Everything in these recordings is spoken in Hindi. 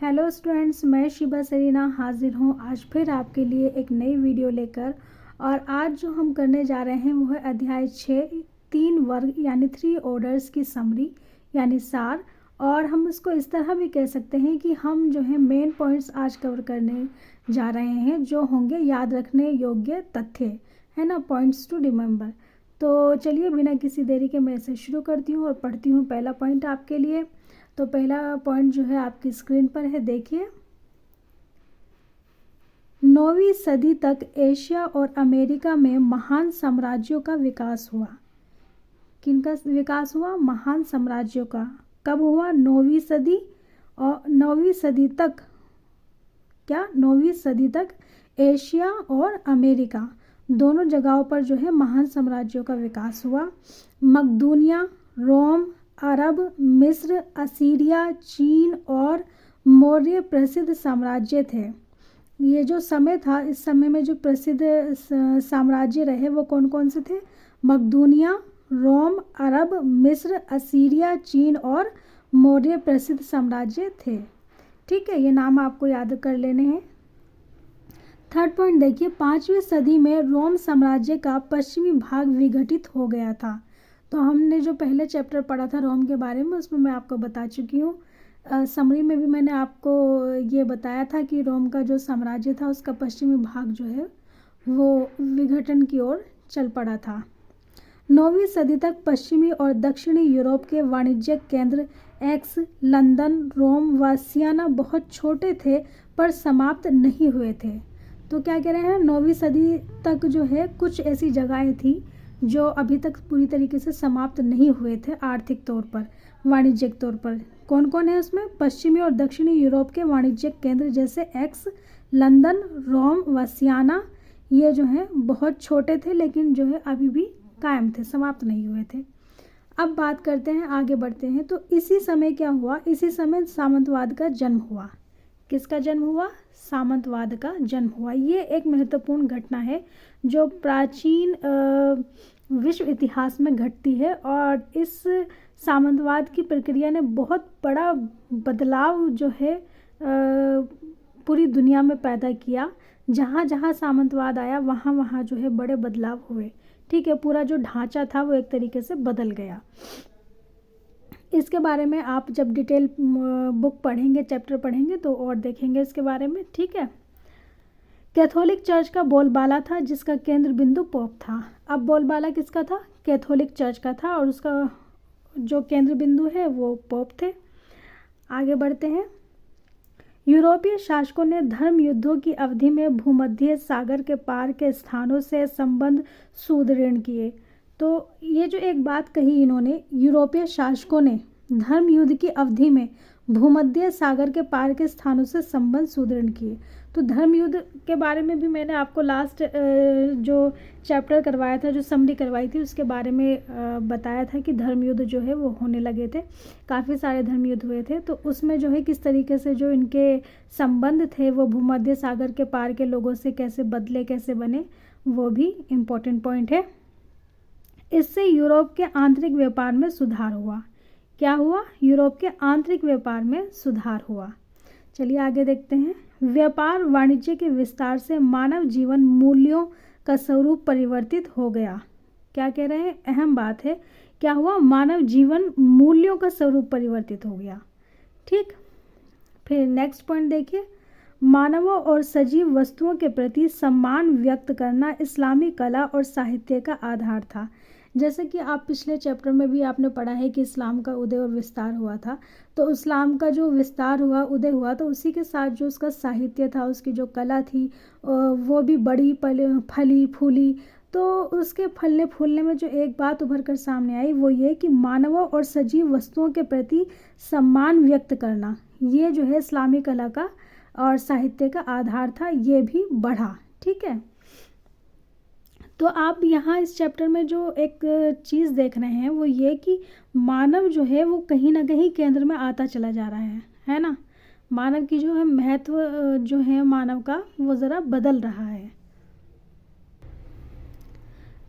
हेलो स्टूडेंट्स, मैं शिबा सरीना हाजिर हूँ आज फिर आपके लिए एक नई वीडियो लेकर। और आज जो हम करने जा रहे हैं वो है अध्याय 6 3 वर्ग यानी 3 ऑर्डर्स की समरी यानी सार। और हम इसको इस तरह भी कह सकते हैं कि हम जो है मेन पॉइंट्स आज कवर करने जा रहे हैं जो होंगे याद रखने योग्य तथ्य, है ना, पॉइंट्स टू रिमेंबर। तो चलिए बिना किसी देरी के मैं इसे शुरू करती हूँ और पढ़ती हूँ पहला पॉइंट आपके लिए। तो पहला पॉइंट जो है आपकी स्क्रीन पर है, देखिए। 9वीं सदी तक एशिया और अमेरिका में महान साम्राज्यों का विकास हुआ। किनका विकास हुआ? महान साम्राज्यों का। कब हुआ? 9वीं सदी। और 9वीं सदी तक क्या? 9वीं सदी तक एशिया और अमेरिका दोनों जगहों पर जो है महान साम्राज्यों का विकास हुआ। मकदूनिया, रोम, अरब, मिस्र, असीरिया, चीन और मौर्य प्रसिद्ध साम्राज्य थे। ये जो समय था, इस समय में जो प्रसिद्ध साम्राज्य रहे वो कौन कौन से थे? मकदूनिया, रोम, अरब, मिस्र, असीरिया, चीन और मौर्य प्रसिद्ध साम्राज्य थे। ठीक है, ये नाम आपको याद कर लेने हैं। थर्ड पॉइंट देखिए, 5वीं सदी में रोम साम्राज्य का पश्चिमी भाग विघटित हो गया था। तो हमने जो पहले चैप्टर पढ़ा था रोम के बारे में उसमें मैं आपको बता चुकी हूँ। समरी में भी मैंने आपको ये बताया था कि रोम का जो साम्राज्य था उसका पश्चिमी भाग जो है वो विघटन की ओर चल पड़ा था। 9वीं सदी तक पश्चिमी और दक्षिणी यूरोप के वाणिज्यिक केंद्र एक्स, लंदन, रोम व सियाना बहुत छोटे थे पर समाप्त नहीं हुए थे। तो क्या कह रहे हैं, 9वीं सदी तक जो है कुछ ऐसी जगहें थी जो अभी तक पूरी तरीके से समाप्त नहीं हुए थे आर्थिक तौर पर, वाणिज्यिक तौर पर। कौन कौन है उसमें? पश्चिमी और दक्षिणी यूरोप के वाणिज्यिक केंद्र जैसे एक्स, लंदन, रोम व सियाना, ये जो है बहुत छोटे थे लेकिन जो है अभी भी कायम थे, समाप्त नहीं हुए थे। अब बात करते हैं, आगे बढ़ते हैं। तो इसी समय क्या हुआ? इसी समय सामंतवाद का जन्म हुआ। किसका जन्म हुआ? सामंतवाद का जन्म हुआ। ये एक महत्वपूर्ण घटना है जो प्राचीन विश्व इतिहास में घटती है और इस सामंतवाद की प्रक्रिया ने बहुत बड़ा बदलाव जो है पूरी दुनिया में पैदा किया। जहाँ जहाँ सामंतवाद आया वहाँ वहाँ जो है बड़े बदलाव हुए। ठीक है, पूरा जो ढांचा था वो एक तरीके से बदल गया। इसके बारे में आप जब डिटेल बुक पढ़ेंगे, चैप्टर पढ़ेंगे तो और देखेंगे इसके बारे में। ठीक है, कैथोलिक चर्च का बोलबाला था जिसका केंद्र बिंदु पोप था। अब बोलबाला किसका था? कैथोलिक चर्च का था और उसका जो केंद्र बिंदु है वो पोप थे। आगे बढ़ते हैं। यूरोपीय शासकों ने धर्म युद्धों की अवधि में भूमध्य सागर के पार के स्थानों से संबंध सुदृढ़ किए। तो ये जो एक बात कही इन्होंने, यूरोपीय शासकों ने धर्म युद्ध की अवधि में भूमध्य सागर के पार के स्थानों से संबंध सुदृढ़ किए। तो धर्म युद्ध के बारे में भी मैंने आपको लास्ट जो चैप्टर करवाया था, जो समरी करवाई थी, उसके बारे में बताया था कि धर्म युद्ध जो है वो होने लगे थे, काफ़ी सारे धर्म युद्ध हुए थे। तो उसमें जो है किस तरीके से जो इनके संबंध थे वो भूमध्य सागर के पार के लोगों से कैसे बदले, कैसे बने, वो भी इम्पोर्टेंट पॉइंट है। इससे यूरोप के आंतरिक व्यापार में सुधार हुआ। क्या हुआ? यूरोप के आंतरिक व्यापार में सुधार हुआ। चलिए आगे देखते हैं। व्यापार वाणिज्य के विस्तार से मानव जीवन मूल्यों का स्वरूप परिवर्तित हो गया। क्या कह रहे हैं? अहम बात है। क्या हुआ? मानव जीवन मूल्यों का स्वरूप परिवर्तित हो गया। ठीक, फिर नेक्स्ट पॉइंट देखिए। मानवों और सजीव वस्तुओं के प्रति सम्मान व्यक्त करना इस्लामी कला और साहित्य का आधार था। जैसे कि आप पिछले चैप्टर में भी आपने पढ़ा है कि इस्लाम का उदय और विस्तार हुआ था। तो इस्लाम का जो विस्तार हुआ, उदय हुआ, तो उसी के साथ जो उसका साहित्य था, उसकी जो कला थी वो भी बड़ी फली फूली। तो उसके फलने फूलने में जो एक बात उभर कर सामने आई वो ये कि मानवों और सजीव वस्तुओं के प्रति सम्मान व्यक्त करना, ये जो है इस्लामी कला का और साहित्य का आधार था, ये भी बढ़ा। ठीक है, तो आप यहाँ इस चैप्टर में जो एक चीज़ देख रहे हैं वो ये कि मानव जो है वो कहीं ना कहीं केंद्र में आता चला जा रहा है ना। मानव की जो है महत्व जो है मानव का वो ज़रा बदल रहा है।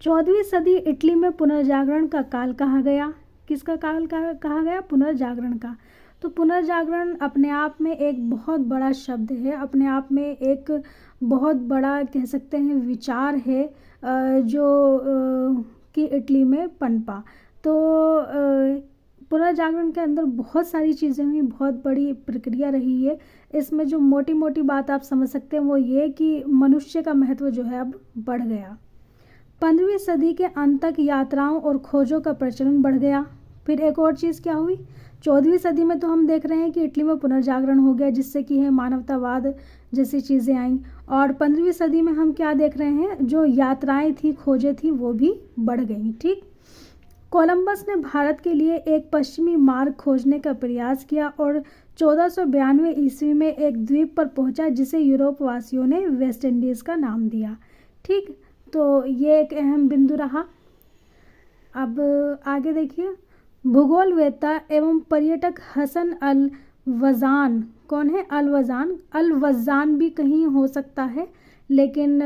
14वीं सदी इटली में पुनर्जागरण का काल कहा गया। किसका काल कहा गया? पुनर्जागरण का। तो तो पुनर्जागरण अपने आप में एक बहुत बड़ा शब्द है, अपने आप में एक बहुत बड़ा कह सकते हैं विचार है जो कि इटली में पनपा। तो पुनर्जागरण के अंदर बहुत सारी चीज़ें हुई, बहुत बड़ी प्रक्रिया रही है। इसमें जो मोटी मोटी बात आप समझ सकते हैं वो ये कि मनुष्य का महत्व जो है अब बढ़ गया। 15वीं सदी के अंत तक यात्राओं और खोजों का प्रचलन बढ़ गया। फिर एक और चीज़ क्या हुई, 14वीं सदी में तो हम देख रहे हैं कि इटली में पुनर्जागरण हो गया, जिससे कि है मानवतावाद जैसी चीज़ें आईं। और 15वीं सदी में हम क्या देख रहे हैं, जो यात्राएं थी, खोजें थी, वो भी बढ़ गई। ठीक, कोलंबस ने भारत के लिए एक पश्चिमी मार्ग खोजने का प्रयास किया और 1492 ईस्वी में एक द्वीप पर पहुंचा जिसे यूरोप वासियों ने वेस्ट इंडीज़ का नाम दिया। ठीक, तो ये एक अहम बिंदु रहा। अब आगे देखिए, भूगोलवेत्ता एवं पर्यटक हसन अल वज़ान, कौन है? अल वज़ान, अल वज़ान भी कहीं हो सकता है, लेकिन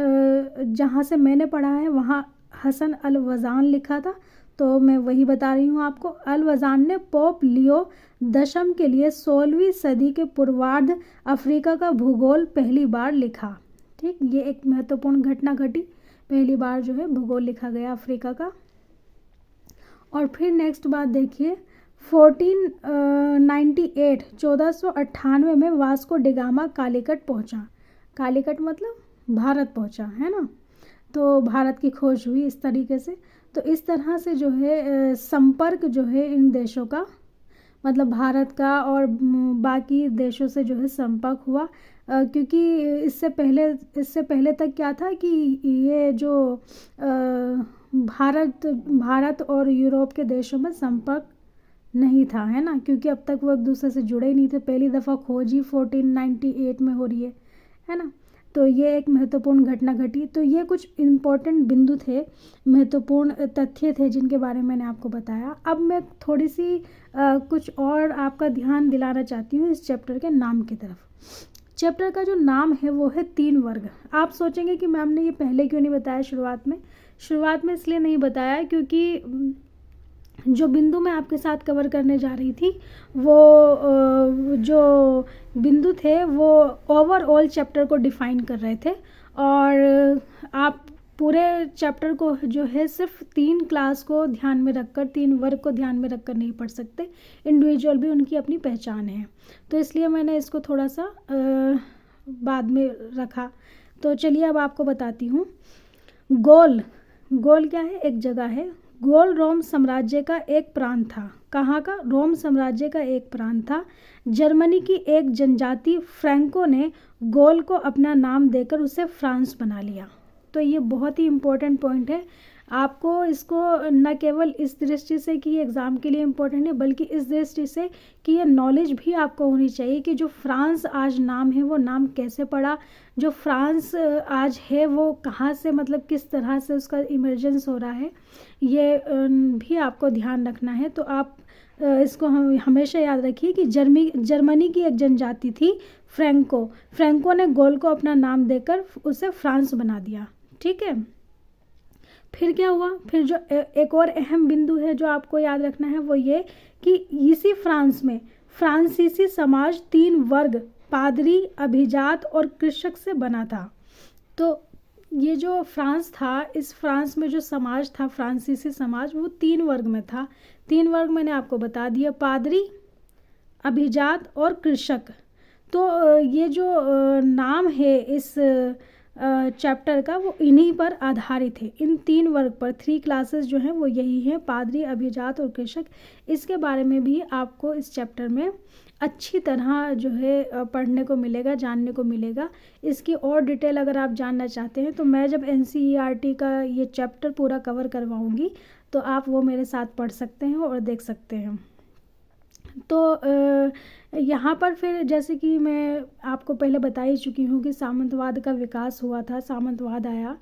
जहाँ से मैंने पढ़ा है वहाँ हसन अल वज़ान लिखा था, तो मैं वही बता रही हूँ आपको। अल वज़ान ने पोप लियो 10 के लिए 16वीं सदी के पूर्वार्ध अफ्रीका का भूगोल पहली बार लिखा। ठीक, ये एक महत्वपूर्ण घटना घटी, पहली बार जो है भूगोल लिखा गया अफ्रीका का। और फिर नेक्स्ट बात देखिए, 1498 में वास्को डिगामा कालीकट पहुंचा। कालीकट मतलब भारत पहुंचा, है ना। तो भारत की खोज हुई इस तरीके से। तो इस तरह से जो है संपर्क जो है इन देशों का, मतलब भारत का और बाकी देशों से जो है संपर्क हुआ, क्योंकि इससे पहले तक क्या था कि ये जो भारत और यूरोप के देशों में संपर्क नहीं था, है ना, क्योंकि अब तक वो एक दूसरे से जुड़े ही नहीं थे। पहली दफ़ा खोज ही 1498 में हो रही है ना। तो ये एक महत्वपूर्ण घटना घटी। तो ये कुछ इम्पोर्टेंट बिंदु थे, महत्वपूर्ण तथ्य थे जिनके बारे में मैंने आपको बताया। अब मैं थोड़ी सी कुछ और आपका ध्यान दिलाना चाहती हूँ इस चैप्टर के नाम की तरफ। चैप्टर का जो नाम है वो है 3 वर्ग। आप सोचेंगे कि मैम ने ये पहले क्यों नहीं बताया शुरुआत में इसलिए नहीं बताया क्योंकि जो बिंदु मैं आपके साथ कवर करने जा रही थी वो जो बिंदु थे वो ओवरऑल चैप्टर को डिफाइन कर रहे थे, और आप पूरे चैप्टर को जो है सिर्फ 3 क्लास को ध्यान में रखकर, 3 वर्ग को ध्यान में रखकर नहीं पढ़ सकते। इंडिविजुअल भी उनकी अपनी पहचान है, तो इसलिए मैंने इसको थोड़ा सा बाद में रखा। तो चलिए अब आपको बताती हूँ। गोल क्या है? एक जगह है। गोल रोम साम्राज्य का एक प्रांत था। कहाँ का? रोम साम्राज्य का एक प्रांत था। जर्मनी की एक जनजाति फ्रैंको ने गोल को अपना नाम देकर उसे फ्रांस बना लिया। तो ये बहुत ही इम्पोर्टेंट पॉइंट है। आपको इसको न केवल इस दृष्टि से कि ये एग्ज़ाम के लिए इम्पोर्टेंट है, बल्कि इस दृष्टि से कि ये नॉलेज भी आपको होनी चाहिए कि जो फ्रांस आज नाम है वो नाम कैसे पड़ा, जो फ्रांस आज है वो कहाँ से, मतलब किस तरह से उसका इमर्जेंस हो रहा है, ये भी आपको ध्यान रखना है। तो आप इसको हमेशा याद रखिए कि जर्मनी की एक जनजाति थी फ्रैंको ने गोल को अपना नाम देकर उसे फ्रांस बना दिया। ठीक है, फिर क्या हुआ? फिर जो एक और अहम बिंदु है जो आपको याद रखना है वो ये कि इसी फ्रांस में फ्रांसीसी समाज 3 वर्ग, पादरी, अभिजात और कृषक से बना था। तो ये जो फ्रांस था, इस फ्रांस में जो समाज था, फ्रांसीसी समाज, वो 3 वर्ग में था। 3 वर्ग मैंने आपको बता दिया, पादरी, अभिजात और कृषक। तो ये जो नाम है इस चैप्टर का वो इन्हीं पर आधारित है, इन 3 वर्ग पर। 3 क्लासेस जो हैं वो यही हैं, पादरी, अभिजात और कृषक। इसके बारे में भी आपको इस चैप्टर में अच्छी तरह जो है पढ़ने को मिलेगा, जानने को मिलेगा। इसकी और डिटेल अगर आप जानना चाहते हैं तो मैं जब NCERT का ये चैप्टर पूरा कवर करवाऊँगी तो आप वो मेरे साथ पढ़ सकते हैं और देख सकते हैं। तो यहाँ पर फिर जैसे कि मैं आपको पहले बता ही चुकी हूँ कि सामंतवाद का विकास हुआ था, सामंतवाद आया।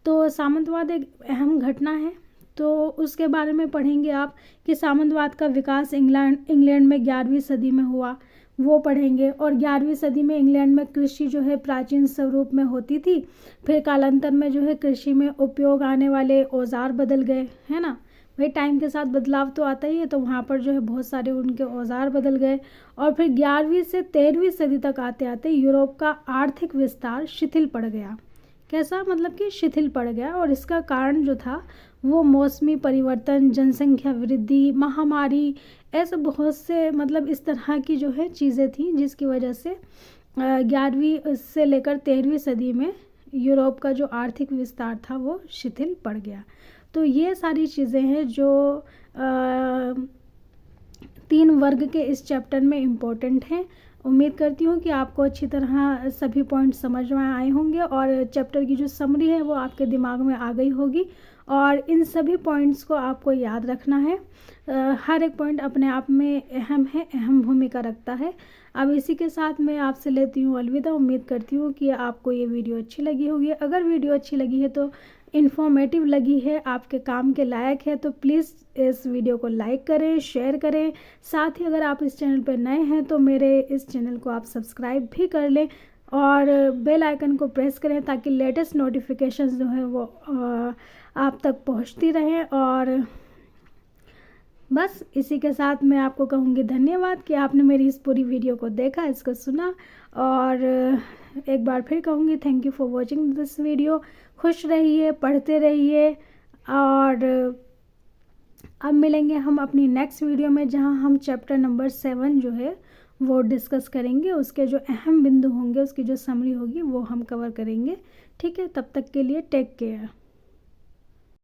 तो सामंतवाद एक अहम घटना है, तो उसके बारे में पढ़ेंगे आप कि सामंतवाद का विकास इंग्लैंड में 11वीं सदी में हुआ, वो पढ़ेंगे। और 11वीं सदी में इंग्लैंड में कृषि जो है प्राचीन स्वरूप में होती थी। फिर कालांतर में जो है कृषि में उपयोग आने वाले औजार बदल गए, है ना। भाई टाइम के साथ बदलाव तो आता ही है, तो वहाँ पर जो है बहुत सारे उनके औजार बदल गए। और फिर 11वीं से 13वीं सदी तक आते आते यूरोप का आर्थिक विस्तार शिथिल पड़ गया। कैसा, मतलब कि शिथिल पड़ गया। और इसका कारण जो था वो मौसमी परिवर्तन, जनसंख्या वृद्धि, महामारी, ऐसे बहुत से मतलब इस तरह की जो है चीज़ें थी जिसकी वजह से 11वीं से लेकर 13वीं सदी में यूरोप का जो आर्थिक विस्तार था वो शिथिल पड़ गया। तो ये सारी चीज़ें हैं जो 3 वर्ग के इस चैप्टर में इम्पोर्टेंट हैं। उम्मीद करती हूँ कि आपको अच्छी तरह सभी पॉइंट समझ में आए होंगे और चैप्टर की जो समरी है वो आपके दिमाग में आ गई होगी। और इन सभी पॉइंट्स को आपको याद रखना है। हर एक पॉइंट अपने आप में अहम है, अहम भूमिका रखता है। अब इसी के साथ मैं आपसे लेती हूँ अलविदा। उम्मीद करती हूँ कि आपको ये वीडियो अच्छी लगी होगी। अगर वीडियो अच्छी लगी है तो इन्फॉर्मेटिव लगी है, आपके काम के लायक है, तो प्लीज़ इस वीडियो को लाइक करें, शेयर करें। साथ ही अगर आप इस चैनल पर नए हैं तो मेरे इस चैनल को आप सब्सक्राइब भी कर लें और बेल आइकन को प्रेस करें ताकि लेटेस्ट नोटिफिकेशंस जो है वो आप तक पहुंचती रहें। और बस इसी के साथ मैं आपको कहूँगी धन्यवाद कि आपने मेरी इस पूरी वीडियो को देखा, इसको सुना। और एक बार फिर कहूँगी thank you for watching this video. खुश रहिए, पढ़ते रहिए। और अब मिलेंगे हम अपनी नेक्स्ट वीडियो में जहाँ हम चैप्टर नंबर 7 जो है वो डिस्कस करेंगे। उसके जो अहम बिंदु होंगे, उसकी जो समरी होगी वो हम कवर करेंगे। ठीक है, तब तक के लिए टेक केयर।